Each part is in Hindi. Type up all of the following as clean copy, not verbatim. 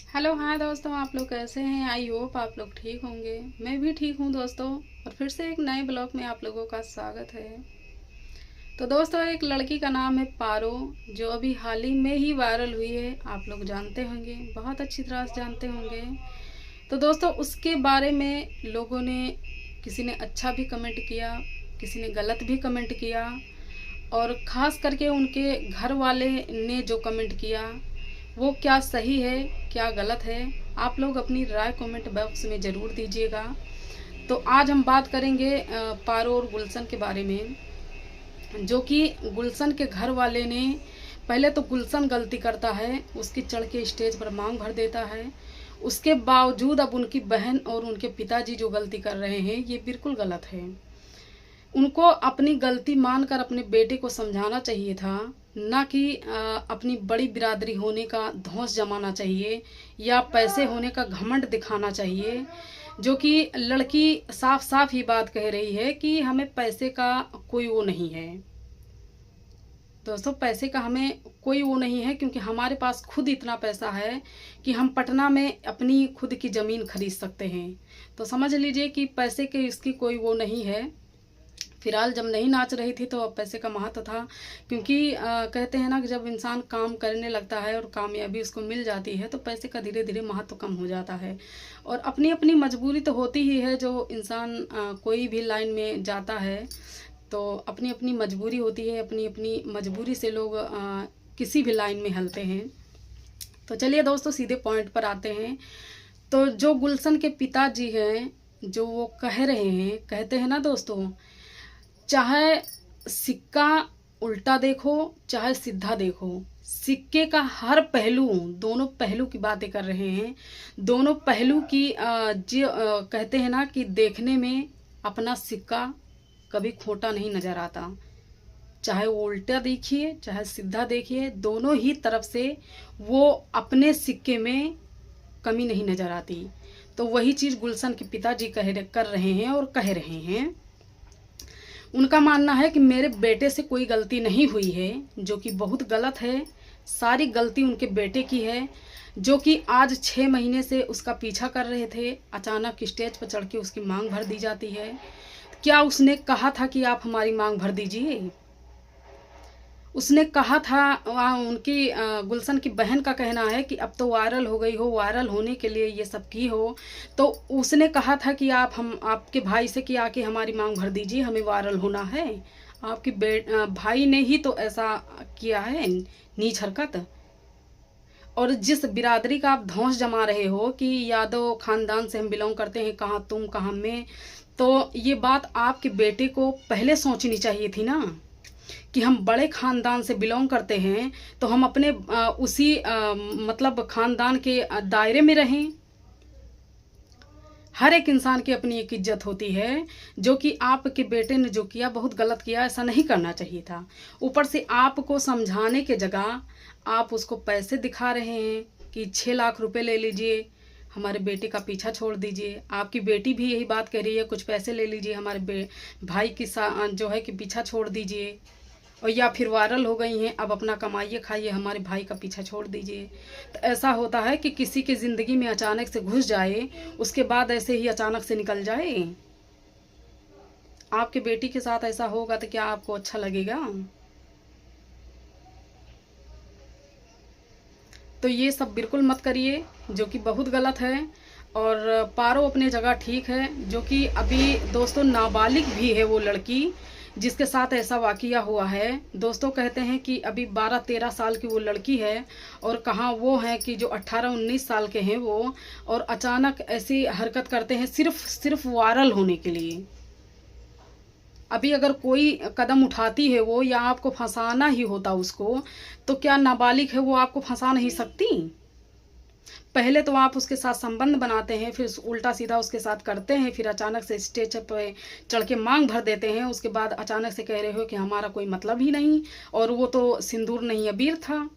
हेलो हाय दोस्तों, आप लोग कैसे हैं। आई होप आप लोग ठीक होंगे। मैं भी ठीक हूँ दोस्तों। और फिर से एक नए ब्लॉग में आप लोगों का स्वागत है। तो दोस्तों, एक लड़की का नाम है पारो, जो अभी हाल ही में ही वायरल हुई है। आप लोग जानते होंगे, बहुत अच्छी तरह से जानते होंगे। तो दोस्तों, उसके बारे में लोगों ने, किसी ने अच्छा भी कमेंट किया, किसी ने गलत भी कमेंट किया। और ख़ास करके उनके घर वाले ने जो कमेंट किया, वो क्या सही है क्या गलत है, आप लोग अपनी राय कमेंट बॉक्स में ज़रूर दीजिएगा। तो आज हम बात करेंगे पारो और गुलशन के बारे में। जो कि गुलशन के घर वाले ने, पहले तो गुलशन गलती करता है, उसकी चढ़ के स्टेज पर मांग भर देता है। उसके बावजूद अब उनकी बहन और उनके पिताजी जो गलती कर रहे हैं, ये बिल्कुल गलत है। उनको अपनी गलती मानकर अपने बेटे को समझाना चाहिए था, ना कि अपनी बड़ी बिरादरी होने का धौंस जमाना चाहिए या पैसे होने का घमंड दिखाना चाहिए। जो कि लड़की साफ साफ ही बात कह रही है कि हमें पैसे का कोई वो नहीं है। दोस्तों, पैसे का हमें कोई वो नहीं है, क्योंकि हमारे पास खुद इतना पैसा है कि हम पटना में अपनी खुद की ज़मीन खरीद सकते हैं। तो समझ लीजिए कि पैसे के इसकी कोई वो नहीं है। फिलहाल जब नहीं नाच रही थी तो अब पैसे का महत्व था, क्योंकि कहते हैं ना कि जब इंसान काम करने लगता है और कामयाबी उसको मिल जाती है तो पैसे का धीरे धीरे महत्व कम हो जाता है। और अपनी अपनी मजबूरी तो होती ही है। जो इंसान कोई भी लाइन में जाता है तो अपनी अपनी मजबूरी होती है, अपनी अपनी मजबूरी से लोग किसी भी लाइन में हलते हैं। तो चलिए दोस्तों, सीधे पॉइंट पर आते हैं। तो जो गुलशन के पिताजी हैं, जो वो कह रहे हैं, कहते हैं ना दोस्तों, चाहे सिक्का उल्टा देखो चाहे सीधा देखो, सिक्के का हर पहलू, दोनों पहलू की बातें कर रहे हैं। दोनों पहलू की जो कहते हैं ना कि देखने में अपना सिक्का कभी खोटा नहीं नजर आता। चाहे वो उल्टा देखिए चाहे सीधा देखिए, दोनों ही तरफ से वो अपने सिक्के में कमी नहीं नजर आती। तो वही चीज़ गुलशन के पिताजी कर रहे हैं और कह रहे हैं। उनका मानना है कि मेरे बेटे से कोई गलती नहीं हुई है, जो कि बहुत गलत है। सारी गलती उनके बेटे की है, जो कि आज 6 महीने से उसका पीछा कर रहे थे। अचानक स्टेज पर चढ़ के उसकी मांग भर दी जाती है। क्या उसने कहा था कि आप हमारी मांग भर दीजिए? उसने कहा था, उनकी गुलशन की बहन का कहना है कि अब तो वायरल हो गई हो, वायरल होने के लिए ये सब की हो। तो उसने कहा था कि आप हम आपके भाई से कि आके हमारी मांग भर दीजिए, हमें वायरल होना है। आपके भाई ने ही तो ऐसा किया है, नीच हरकत। और जिस बिरादरी का आप धौंस जमा रहे हो कि यादव खानदान से हम बिलोंग करते हैं, कहाँ तुम कहाँ मैं, तो ये बात आपके बेटे को पहले सोचनी चाहिए थी ना, कि हम बड़े खानदान से बिलोंग करते हैं तो हम अपने उसी मतलब खानदान के दायरे में रहें। हर एक इंसान की अपनी एक इज्जत होती है। जो कि आपके बेटे ने जो किया बहुत गलत किया, ऐसा नहीं करना चाहिए था। ऊपर से आपको समझाने के जगह आप उसको पैसे दिखा रहे हैं कि 6 लाख रुपए ले लीजिए, हमारे बेटे का पीछा छोड़ दीजिए। आपकी बेटी भी यही बात कह रही है, कुछ पैसे ले लीजिए, हमारे भाई की जो है कि पीछा छोड़ दीजिए। और या फिर वायरल हो गई हैं, अब अपना कमाइए खाइए, हमारे भाई का पीछा छोड़ दीजिए। तो ऐसा होता है कि किसी की ज़िंदगी में अचानक से घुस जाए, उसके बाद ऐसे ही अचानक से निकल जाए। आपके बेटी के साथ ऐसा होगा तो क्या आपको अच्छा लगेगा? तो ये सब बिल्कुल मत करिए, जो कि बहुत गलत है। और पारो अपने जगह ठीक है। जो कि अभी दोस्तों नाबालिग भी है वो लड़की जिसके साथ ऐसा वाकया हुआ है। दोस्तों कहते हैं कि अभी 12-13 साल की वो लड़की है, और कहाँ वो है कि जो 18-19 साल के हैं वो, और अचानक ऐसी हरकत करते हैं सिर्फ वायरल होने के लिए। अभी अगर कोई कदम उठाती है वो, या आपको फंसाना ही होता उसको, तो क्या नाबालिग है वो आपको फंसा नहीं सकती? पहले तो आप उसके साथ संबंध बनाते हैं, फिर उल्टा सीधा उसके साथ करते हैं, फिर अचानक से स्टेज पे चढ़ के मांग भर देते हैं। उसके बाद अचानक से कह रहे हो कि हमारा कोई मतलब ही नहीं, और वो तो सिंदूर नहीं अबीर था।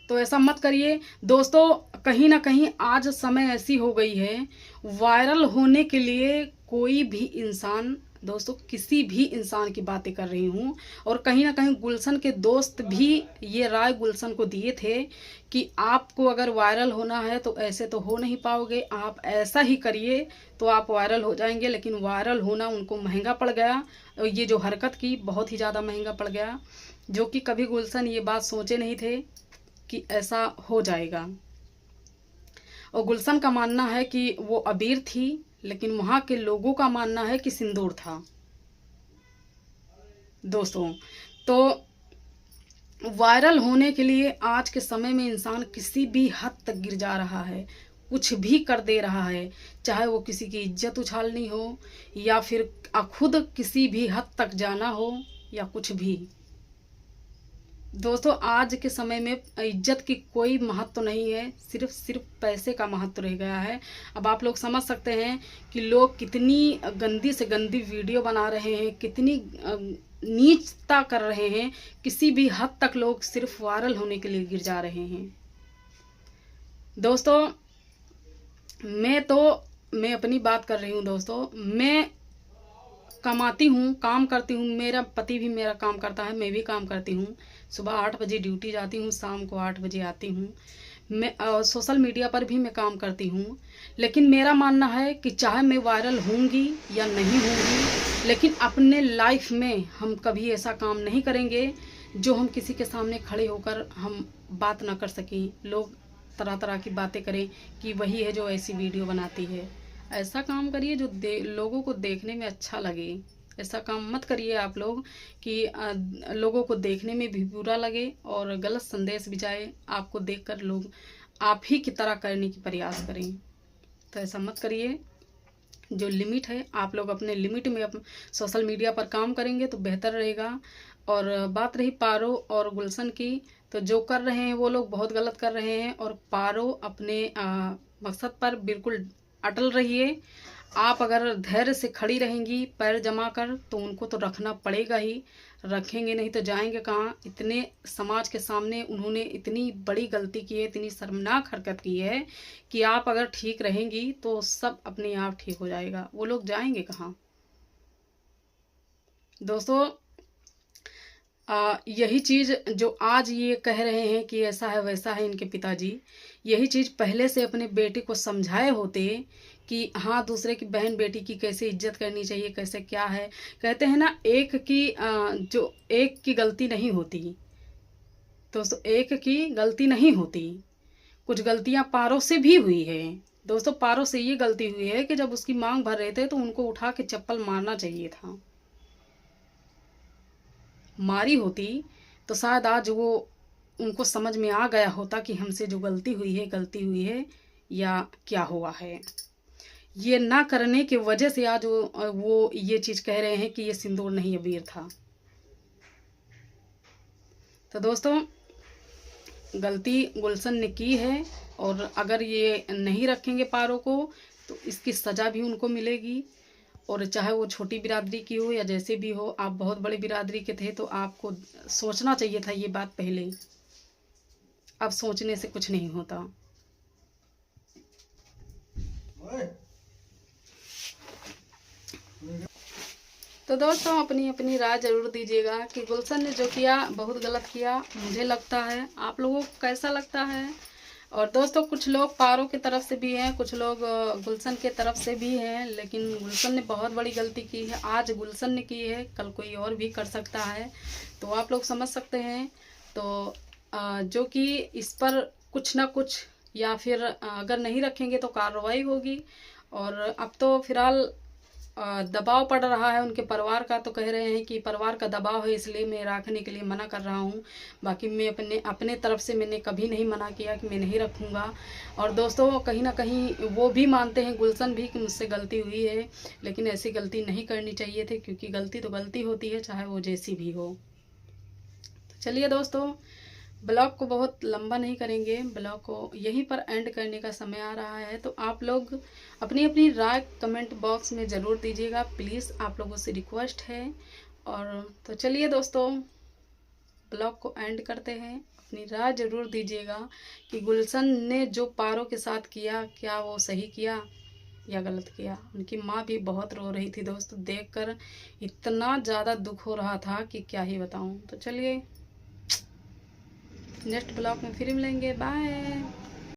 तो ऐसा मत करिए दोस्तों। कहीं ना कहीं आज समय ऐसी हो गई है, वायरल होने के लिए कोई भी इंसान दोस्तों किसी भी इंसान की बातें कर रही हूँ। और कहीं ना कहीं गुलशन के दोस्त भी ये राय गुलशन को दिए थे कि आपको अगर वायरल होना है तो ऐसे तो हो नहीं पाओगे, आप ऐसा ही करिए तो आप वायरल हो जाएंगे। लेकिन वायरल होना उनको महंगा पड़ गया। ये जो हरकत की बहुत ही ज़्यादा महंगा पड़ गया, जो कि कभी गुलशन ये बात सोचे नहीं थे कि ऐसा हो जाएगा। और गुलशन का मानना है कि वो अबीर थी, लेकिन वहाँ के लोगों का मानना है कि सिंदूर था। दोस्तों तो वायरल होने के लिए आज के समय में इंसान किसी भी हद तक गिर जा रहा है, कुछ भी कर दे रहा है, चाहे वो किसी की इज्जत उछालनी हो या फिर खुद किसी भी हद तक जाना हो या कुछ भी। दोस्तों आज के समय में इज्जत की कोई महत्व नहीं है, सिर्फ पैसे का महत्व रह गया है। अब आप लोग समझ सकते हैं कि लोग कितनी गंदी से गंदी वीडियो बना रहे हैं, कितनी नीचता कर रहे हैं, किसी भी हद तक लोग सिर्फ वायरल होने के लिए गिर जा रहे हैं। दोस्तों मैं अपनी बात कर रही हूँ। दोस्तों मैं कमाती हूँ, काम करती हूँ, मेरा पति भी मेरा काम करता है, मैं भी काम करती हूँ। सुबह 8 बजे ड्यूटी जाती हूँ, शाम को 8 बजे आती हूँ। मैं सोशल मीडिया पर भी मैं काम करती हूँ। लेकिन मेरा मानना है कि चाहे मैं वायरल होंगी या नहीं होंगी, लेकिन अपने लाइफ में हम कभी ऐसा काम नहीं करेंगे जो हम किसी के सामने खड़े होकर हम बात ना कर सकें, लोग तरह तरह की बातें करें कि वही है जो ऐसी वीडियो बनाती है। ऐसा काम करिए जो लोगों को देखने में अच्छा लगे। ऐसा काम मत करिए आप लोग कि लोगों को देखने में भी बुरा लगे और गलत संदेश भी जाए, आपको देखकर लोग आप ही की तरह करने की प्रयास करें। तो ऐसा मत करिए। जो लिमिट है, आप लोग अपने लिमिट में सोशल मीडिया पर काम करेंगे तो बेहतर रहेगा। और बात रही पारो और गुलशन की, तो जो कर रहे हैं वो लोग बहुत गलत कर रहे हैं। और पारो अपने मकसद पर बिल्कुल अटल रहिए। आप अगर धैर्य से खड़ी रहेंगी पैर जमा कर तो उनको तो रखना पड़ेगा ही, रखेंगे नहीं तो जाएंगे कहाँ। इतने समाज के सामने उन्होंने इतनी बड़ी गलती की है, इतनी शर्मनाक हरकत की है कि आप अगर ठीक रहेंगी तो सब अपने आप ठीक हो जाएगा, वो लोग जाएंगे कहाँ। दोस्तों यही चीज़ जो आज ये कह रहे हैं कि ऐसा है वैसा है इनके पिताजी, यही चीज़ पहले से अपने बेटे को समझाए होते कि हाँ दूसरे की बहन बेटी की कैसे इज्जत करनी चाहिए, कैसे क्या है। कहते हैं ना जो एक की गलती नहीं होती। दोस्तों एक की गलती नहीं होती, कुछ गलतियां पारो से भी हुई है। दोस्तों पारो से ये गलती हुई है कि जब उसकी मांग भर रहे थे तो उनको उठा के चप्पल मारना चाहिए था। मारी होती तो शायद आज वो उनको समझ में आ गया होता कि हमसे जो गलती हुई है या क्या हुआ है। ये ना करने की वजह से आज वो ये चीज़ कह रहे हैं कि ये सिंदूर नहीं अबीर था। तो दोस्तों गलती गुलशन ने की है, और अगर ये नहीं रखेंगे पारो को तो इसकी सज़ा भी उनको मिलेगी। और चाहे वो छोटी बिरादरी की हो या जैसे भी हो, आप बहुत बड़ी बिरादरी के थे तो आपको सोचना चाहिए था ये बात पहले। अब सोचने से कुछ नहीं होता। तो दोस्तों अपनी अपनी राय जरूर दीजिएगा कि गुलशन ने जो किया बहुत गलत किया, मुझे लगता है। आप लोगों को कैसा लगता है? और दोस्तों कुछ लोग पारो की तरफ से भी हैं, कुछ लोग गुलशन के तरफ से भी हैं, लेकिन गुलशन ने बहुत बड़ी गलती की है। आज गुलशन ने की है, कल कोई और भी कर सकता है, तो आप लोग समझ सकते हैं। तो जो कि इस पर कुछ ना कुछ या फिर अगर नहीं रखेंगे तो कार्रवाई होगी। और अब तो फिलहाल दबाव पड़ रहा है उनके परिवार का, तो कह रहे हैं कि परिवार का दबाव है इसलिए मैं रखने के लिए मना कर रहा हूँ। बाकी मैं अपने तरफ से मैंने कभी नहीं मना किया कि मैं नहीं रखूँगा। और दोस्तों कहीं ना कहीं वो भी मानते हैं, गुलशन भी, कि मुझसे गलती हुई है, लेकिन ऐसी गलती नहीं करनी चाहिए थी, क्योंकि गलती तो गलती होती है, चाहे वो जैसी भी हो। तो चलिए दोस्तों ब्लॉग को बहुत लंबा नहीं करेंगे, ब्लॉग को यहीं पर एंड करने का समय आ रहा है। तो आप लोग अपनी अपनी राय कमेंट बॉक्स में ज़रूर दीजिएगा, प्लीज़, आप लोगों से रिक्वेस्ट है। और तो चलिए दोस्तों ब्लॉग को एंड करते हैं। अपनी राय ज़रूर दीजिएगा कि गुलशन ने जो पारो के साथ किया क्या वो सही किया। या गलत किया। उनकी माँ भी बहुत रो रही थी दोस्तों, देखकर इतना ज़्यादा दुख हो रहा था कि क्या ही बताऊँ। तो चलिए नेक्स्ट ब्लॉग में फिर मिलेंगे, बाय।